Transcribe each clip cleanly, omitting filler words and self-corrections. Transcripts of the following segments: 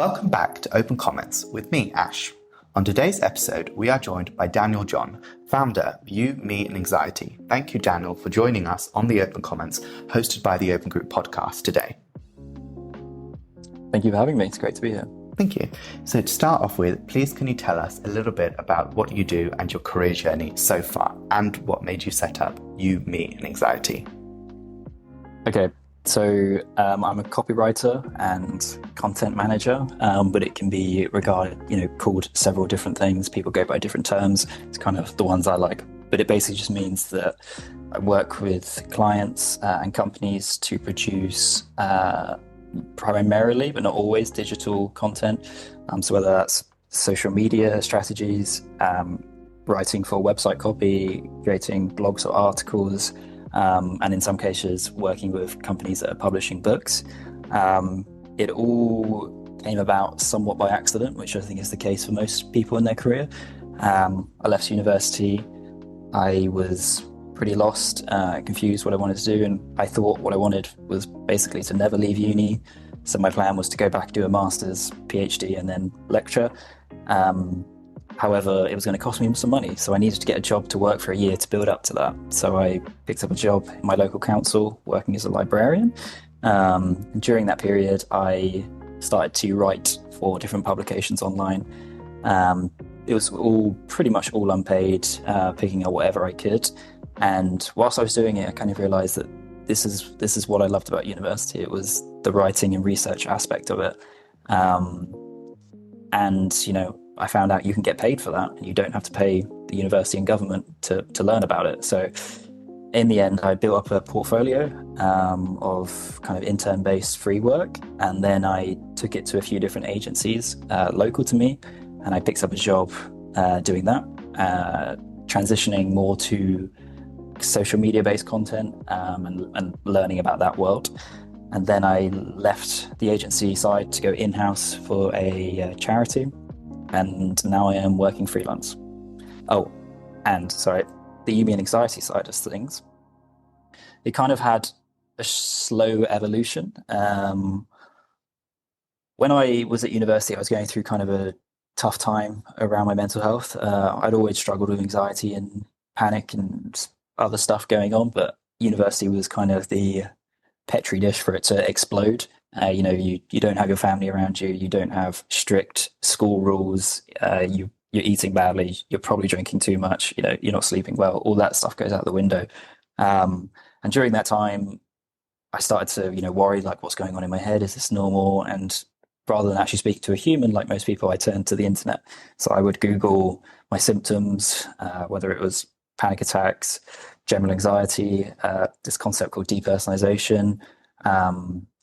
Welcome back to Open Comments with me, Ash. On today's episode, we are joined by Daniel John, founder of You, Me and Anxiety. Thank you, Daniel, for joining us on the Open Comments hosted by the Open Group podcast today. Thank you for having me. It's great to be here. Thank you. So to start off with, please can you tell us a little bit about what you do and your career journey so far and what made you set up You, Me and Anxiety? Okay, so I'm a copywriter and content manager, but it can be called several different things. People go by different terms. It's kind of the ones I like, but it basically just means that I work with clients and companies to produce primarily, but not always, digital content. So whether that's social media strategies, writing for website copy, creating blogs or articles, and in some cases working with companies that are publishing books. It all came about somewhat by accident, which I think is the case for most people in their career. I left university. I was pretty lost, confused what I wanted to do, and I thought what I wanted was basically to never leave uni. So my plan was to go back, do a master's, PhD, and then lecture. However, it was going to cost me some money, so I needed to get a job to work for a year to build up to that. So I picked up a job in my local council working as a librarian. During that period, I started to write for different publications online. It was pretty much all unpaid, picking up whatever I could. And whilst I was doing it, I kind of realized that this is what I loved about university. It was the writing and research aspect of it. I found out you can get paid for that, and you don't have to pay the university and government to learn about it. So in the end, I built up a portfolio of kind of intern-based free work, and then I took it to a few different agencies local to me, and I picked up a job doing that, transitioning more to social media-based content and learning about that world. And then I left the agency side to go in-house for a charity, and now I am working freelance. Oh, and sorry, the You, Me and Anxiety side of things, it kind of had a slow evolution. When I was at university, I was going through kind of a tough time around my mental health. I'd always struggled with anxiety and panic and other stuff going on, but university was kind of the petri dish for it to explode. You don't have your family around you, you don't have strict school rules, you're eating badly, you're probably drinking too much, you're not sleeping well, all that stuff goes out the window. And during that time, I started to, worry, like, what's going on in my head? Is this normal? And rather than actually speak to a human, like most people, I turned to the internet. So I would Google my symptoms, whether it was panic attacks, general anxiety, this concept called depersonalization,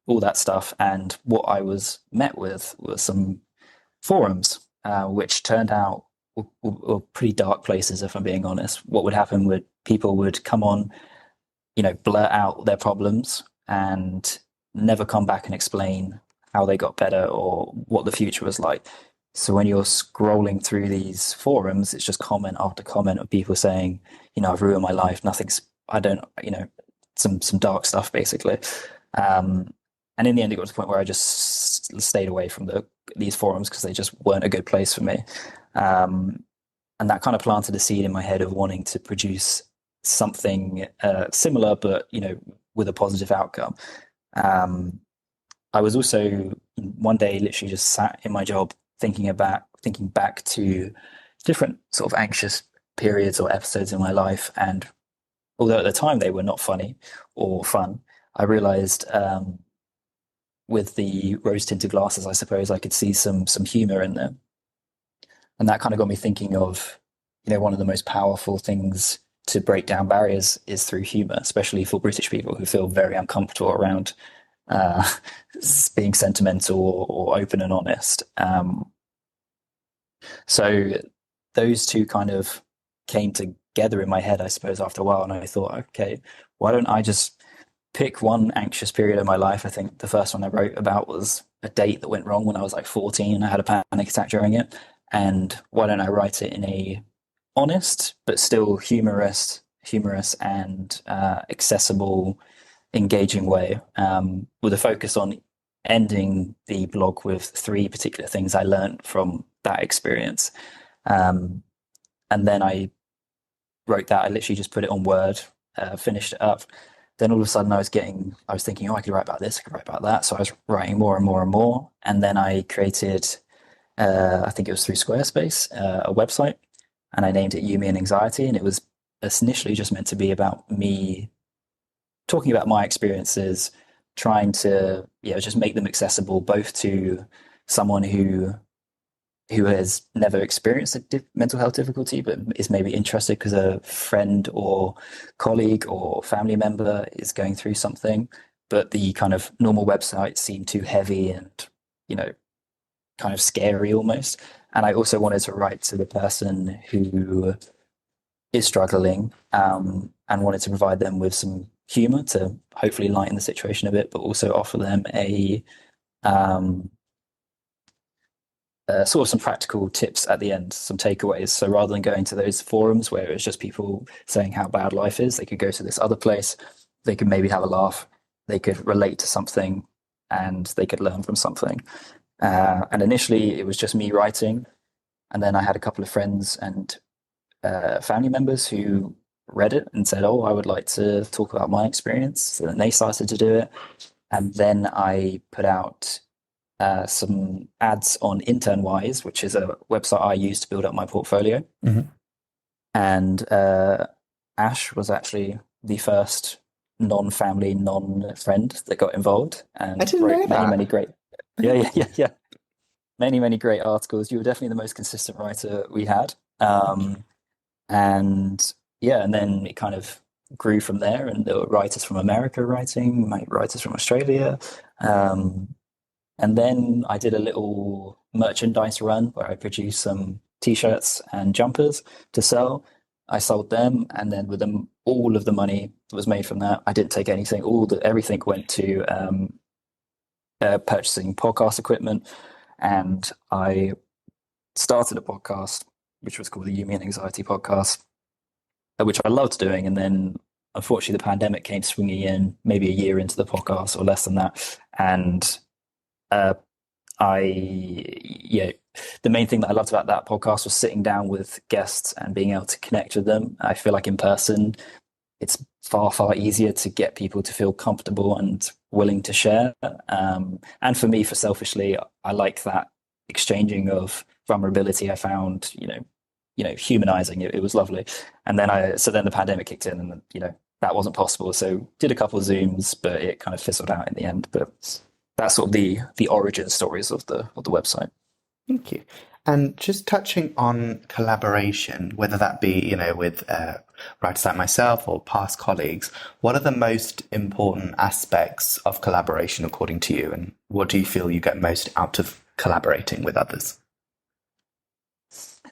all that stuff. And what I was met with were some forums, which turned out were pretty dark places, if I'm being honest. What would happen would people would come on, blurt out their problems and never come back and explain how they got better or what the future was like. So when you're scrolling through these forums, it's just comment after comment of people saying, I've ruined my life. Some dark stuff basically. And in the end, it got to the point where I just stayed away from these forums because they just weren't a good place for me. And that kind of planted a seed in my head of wanting to produce something similar, but, with a positive outcome. I was also one day literally just sat in my job thinking back to different sort of anxious periods or episodes in my life. And although at the time they were not funny or fun, I realized with the rose-tinted glasses, I suppose I could see some humor in there. And that kind of got me thinking of, one of the most powerful things to break down barriers is through humor, especially for British people who feel very uncomfortable around being sentimental or open and honest. So those two kind of came together in my head, I suppose, after a while. And I thought, okay, why don't I just pick one anxious period of my life? I think the first one I wrote about was a date that went wrong when I was like 14. I had a panic attack during it. And why don't I write it in a honest, but still humorous and accessible, engaging way, with a focus on ending the blog with 3 particular things I learned from that experience. And then I wrote that. I literally just put it on Word, finished it up. Then all of a sudden I was thinking, oh, I could write about this, I could write about that. So I was writing more and more and more. And then I created, I think it was through Squarespace, a website, and I named it You, Me and Anxiety. And it was initially just meant to be about me talking about my experiences, trying to, just make them accessible both to someone who has never experienced a mental health difficulty, but is maybe interested because a friend or colleague or family member is going through something, but the kind of normal websites seem too heavy and, kind of scary almost. And I also wanted to write to the person who is struggling, and wanted to provide them with some humor to hopefully lighten the situation a bit, but also offer them sort of some practical tips at the end, some takeaways. So rather than going to those forums where it's just people saying how bad life is, they could go to this other place. They could maybe have a laugh. They could relate to something, and they could learn from something. And initially, it was just me writing, and then I had a couple of friends and family members who read it and said, "Oh, I would like to talk about my experience." So then they started to do it, and then I put out some ads on InternWise, which is a website I use to build up my portfolio. Mm-hmm. And Ash was actually the first non-family, non-friend that got involved, and I didn't know that. many great, many great articles. You were definitely the most consistent writer we had, and then it kind of grew from there. And there were writers from America writing, writers from Australia. And then I did a little merchandise run where I produced some t-shirts and jumpers to sell. I sold them, and then with them, all of the money that was made from that, I didn't take anything. Everything went to purchasing podcast equipment, and I started a podcast which was called the You, Me and Anxiety podcast, which I loved doing. And then unfortunately the pandemic came swinging in maybe a year into the podcast or less than that, and the main thing that I loved about that podcast was sitting down with guests and being able to connect with them. I feel like in person, it's far, far easier to get people to feel comfortable and willing to share. And for me, selfishly, I like that exchanging of vulnerability. I found, humanizing. It was lovely. And then then the pandemic kicked in, and that wasn't possible. So did a couple of Zooms, but it kind of fizzled out in the end. But that's sort of the origin stories of the website. Thank you. And just touching on collaboration, whether that be, with writers like myself or past colleagues, what are the most important aspects of collaboration according to you? And what do you feel you get most out of collaborating with others?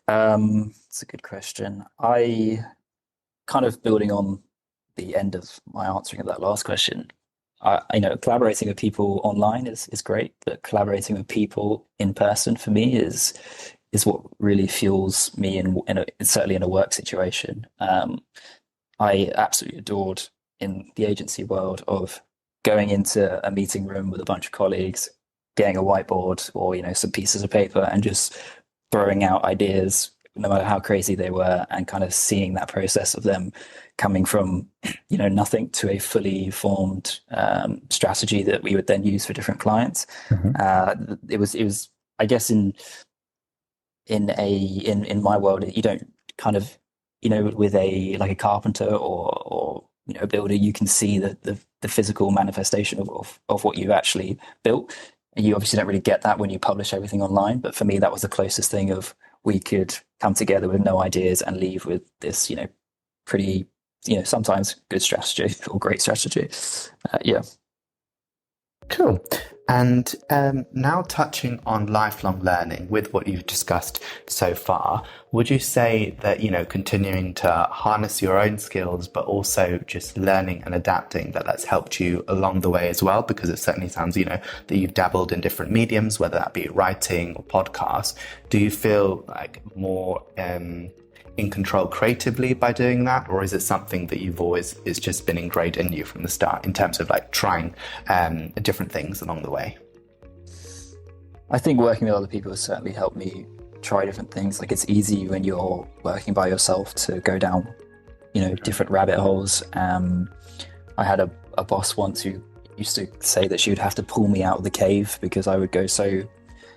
It's a good question. I kind of building on the end of my answering of that last question. Collaborating with people online is great, but collaborating with people in person for me is what really fuels me certainly in a work situation. I absolutely adored in the agency world of going into a meeting room with a bunch of colleagues, getting a whiteboard or some pieces of paper and just throwing out ideas, no matter how crazy they were, and kind of seeing that process of them coming from nothing to a fully formed strategy that we would then use for different clients. Mm-hmm. It was I guess in my world, you don't kind of with a carpenter or a builder, you can see the physical manifestation of what you've actually built. And you obviously don't really get that when you publish everything online. But for me, that was the closest thing of we could come together with no ideas and leave with this, pretty, sometimes good strategy or great strategy. Cool. And now touching on lifelong learning with what you've discussed so far, would you say that, continuing to harness your own skills, but also just learning and adapting, that's helped you along the way as well? Because it certainly sounds, that you've dabbled in different mediums, whether that be writing or podcasts. Do you feel like more in control creatively by doing that, or is it something that is just been ingrained in you from the start in terms of trying different things along the way? I think working with other people has certainly helped me try different things. Like it's easy when you're working by yourself to go down, different rabbit holes. I had a boss once who used to say that she would have to pull me out of the cave because I would go so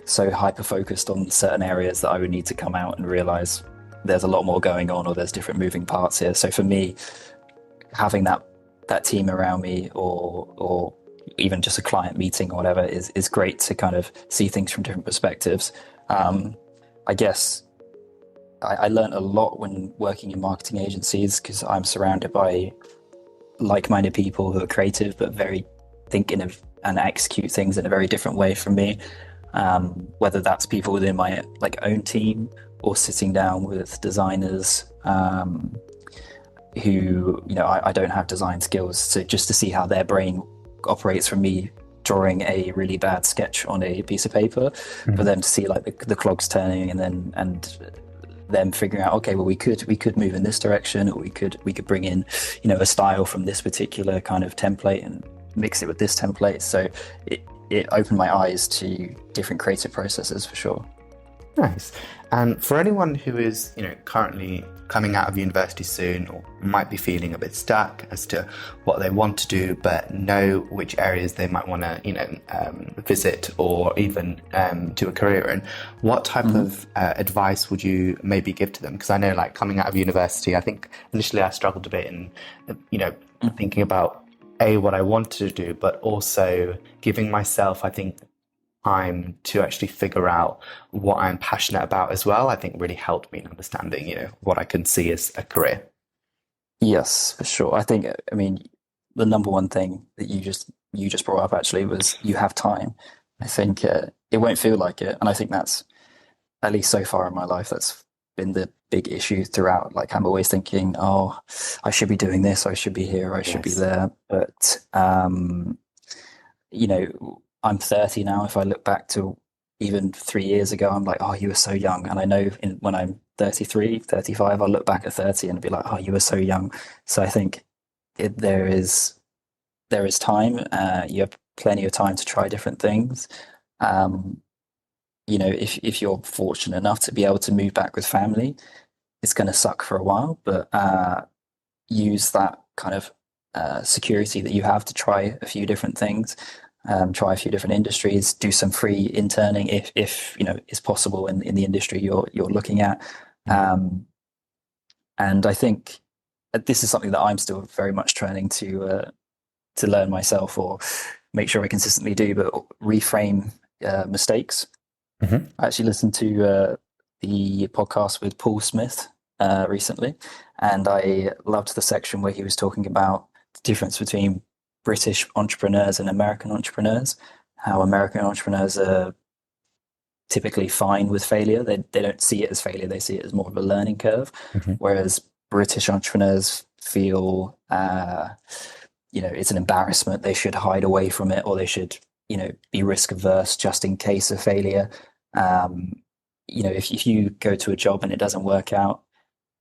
hyper focused on certain areas that I would need to come out and realize there's a lot more going on, or there's different moving parts here. So for me, having that team around me, or even just a client meeting or whatever, is great to kind of see things from different perspectives. I guess I learned a lot when working in marketing agencies because I'm surrounded by like-minded people who are creative but very and execute things in a very different way from me. Whether that's people within my own team or sitting down with designers who I don't have design skills, so just to see how their brain operates from me drawing a really bad sketch on a piece of paper, for them to see the clogs turning and them figuring out, okay, well we could move in this direction, or we could bring in a style from this particular kind of template and mix it with this template. So it opened my eyes to different creative processes for sure. Nice. And for anyone who is, currently coming out of university soon, or might be feeling a bit stuck as to what they want to do, but know which areas they might want to, visit or even do a career in, what type of advice would you maybe give to them? Because I know, coming out of university, I think initially I struggled a bit in, thinking about what I wanted to do, but also giving myself, I think, time to actually figure out what I'm passionate about as well, I think really helped me in understanding, what I can see as a career. Yes, for sure. I mean, the number one thing that you just brought up actually was you have time. I think it won't feel like it, and I think that's, at least so far in my life, that's been the big issue throughout. I'm always thinking, oh, I should be doing this, I should be here, I should be there. But I'm 30 now. If I look back to even 3 years ago, I'm like, oh, you were so young. And I know when I'm 33, 35, I'll look back at 30 and be like, oh, you were so young. So I think there is time. You have plenty of time to try different things. If you're fortunate enough to be able to move back with family, it's going to suck for a while, but use that kind of security that you have to try a few different things. Try a few different industries, do some free interning if is possible in the industry you're looking at. And I think this is something that I'm still very much trying to learn myself, or make sure I consistently do, but reframe mistakes. I actually listened to the podcast with Paul Smith recently, and I loved the section where he was talking about the difference between British entrepreneurs and American entrepreneurs, how American entrepreneurs are typically fine with failure. They don't see it as failure, they see it as more of a learning curve. Whereas British entrepreneurs feel, it's an embarrassment. They should hide away from it, or they should, be risk averse just in case of failure. If you go to a job and it doesn't work out,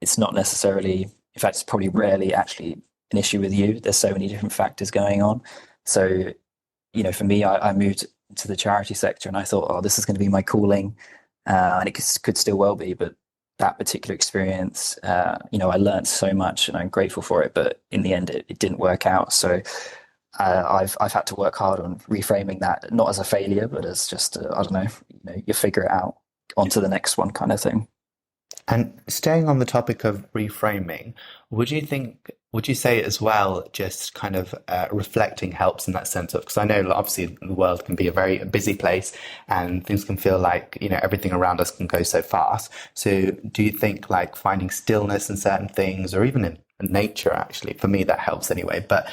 it's not necessarily, in fact, it's probably rarely actually an issue with you. There's so many different factors going on. So, for me, I moved to the charity sector and I thought, oh, this is going to be my calling. And it could still well be, but that particular experience, I learned so much and I'm grateful for it, but in the end, it didn't work out. So I've had to work hard on reframing that, not as a failure, but as just, I don't know, you figure it out, on to the next one kind of thing. And staying on the topic of reframing, would you say as well, just kind of reflecting helps in that sense of, because I know obviously the world can be a very busy place and things can feel like, everything around us can go so fast. So do you think finding stillness in certain things, or even in nature, actually, for me, that helps anyway. But,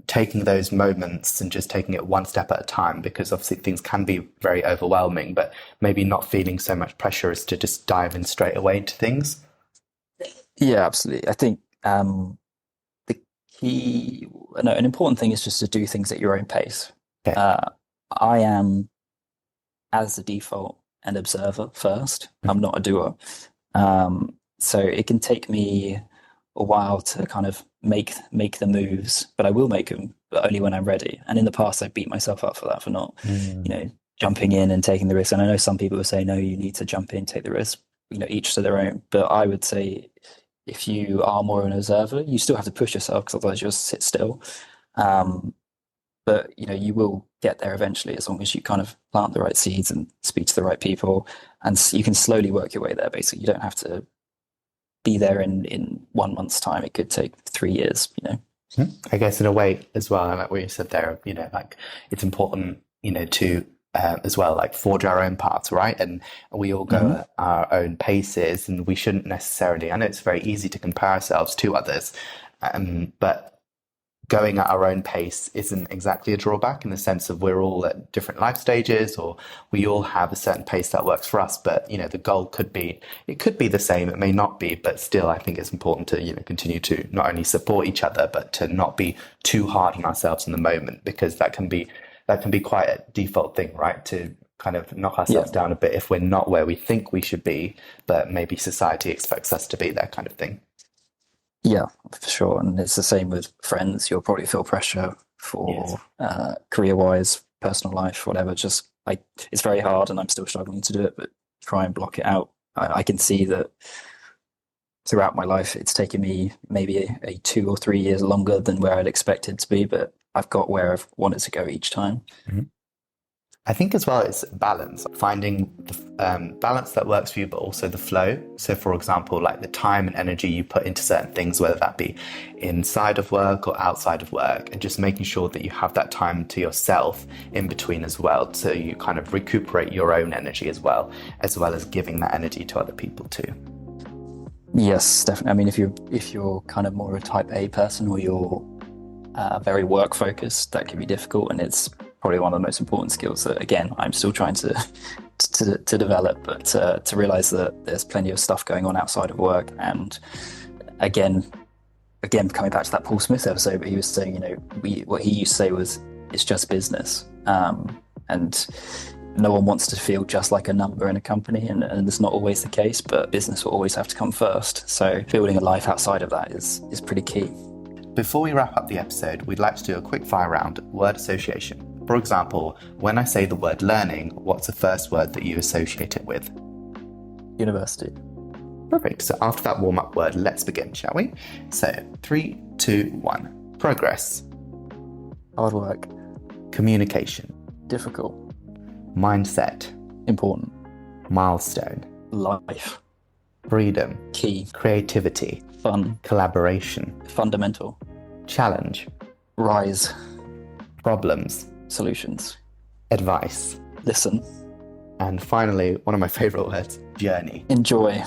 taking those moments and just taking it one step at a time, because obviously things can be very overwhelming, but maybe not feeling so much pressure as to just dive in straight away into things. Yeah, absolutely. I think the key, no, an important thing is just to do things at your own pace. Okay. I am, as the default, an observer first. I'm not a doer. So it can take me a while to kind of make the moves, but I will make them, but only when I'm ready. And in the past, I beat myself up for that, for not, jumping in and taking the risk. And I know some people will say, no, you need to jump in, take the risk, each to their own. But I would say if you are more of an observer, you still have to push yourself because otherwise you'll sit still. But you will get there eventually as long as you kind of plant the right seeds and speak to the right people, and you can slowly work your way there. Basically, you don't have to be there in 1 month's time. It could take 3 years. I guess in a way as well, like what you said there, like it's important, to as well, like forge our own paths, right? And we all go at our own paces, and we shouldn't necessarily. I know it's very easy to compare ourselves to others, but going at our own pace isn't exactly a drawback in the sense of we're all at different life stages, or we all have a certain pace that works for us. But, the goal could be the same. It may not be, but still, I think it's important to, continue to not only support each other, but to not be too hard on ourselves in the moment, because that can be quite a default thing, right? To kind of knock ourselves down a bit if we're not where we think we should be, but maybe society expects us to be, that kind of thing. Yeah, for sure. And it's the same with friends. You'll probably feel pressure for career-wise, personal life, whatever. Just it's very hard, and I'm still struggling to do it, but try and block it out. I can see that throughout my life, it's taken me maybe a 2 or 3 years longer than where I'd expected to be, but I've got where I've wanted to go each time. Mm-hmm. I think as well, it's balance, finding the balance that works for you, but also the flow. So for example, like the time and energy you put into certain things, whether that be inside of work or outside of work, and just making sure that you have that time to yourself in between as well. So you kind of recuperate your own energy as well as giving that energy to other people too. Yes, definitely. I mean, if you're kind of more a type A person, or you're very work focused, that can be difficult, and it's probably one of the most important skills that, again, I'm still trying to develop, but to realize that there's plenty of stuff going on outside of work. And again, coming back to that Paul Smith episode, but he was saying, what he used to say was, it's just business. And no one wants to feel just like a number in a company, and it's not always the case, but business will always have to come first. So building a life outside of that is pretty key. Before we wrap up the episode, we'd like to do a quick fire round word association. For example, when I say the word learning, what's the first word that you associate it with? University. Perfect. So after that warm-up word, let's begin, shall we? So 3, 2, 1. Progress. Hard work. Communication. Difficult. Mindset. Important. Milestone. Life. Freedom. Key. Creativity. Fun. Collaboration. Fundamental. Challenge. Rise. Problems. Solutions. Advice. Listen. And finally, one of my favorite words, journey. Enjoy.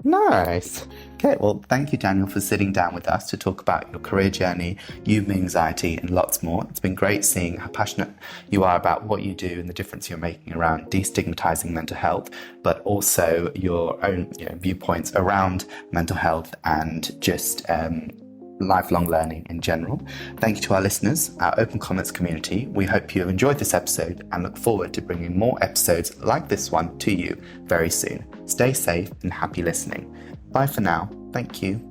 Nice. Okay, well, thank you, Daniel, for sitting down with us to talk about your career journey, you, anxiety, and lots more. It's been great seeing how passionate you are about what you do and the difference you're making around destigmatizing mental health, but also your own viewpoints around mental health and just lifelong learning in general. Thank you to our listeners, our open comments community. We hope you have enjoyed this episode and look forward to bringing more episodes like this one to you very soon. Stay safe and happy listening. Bye for now. Thank you.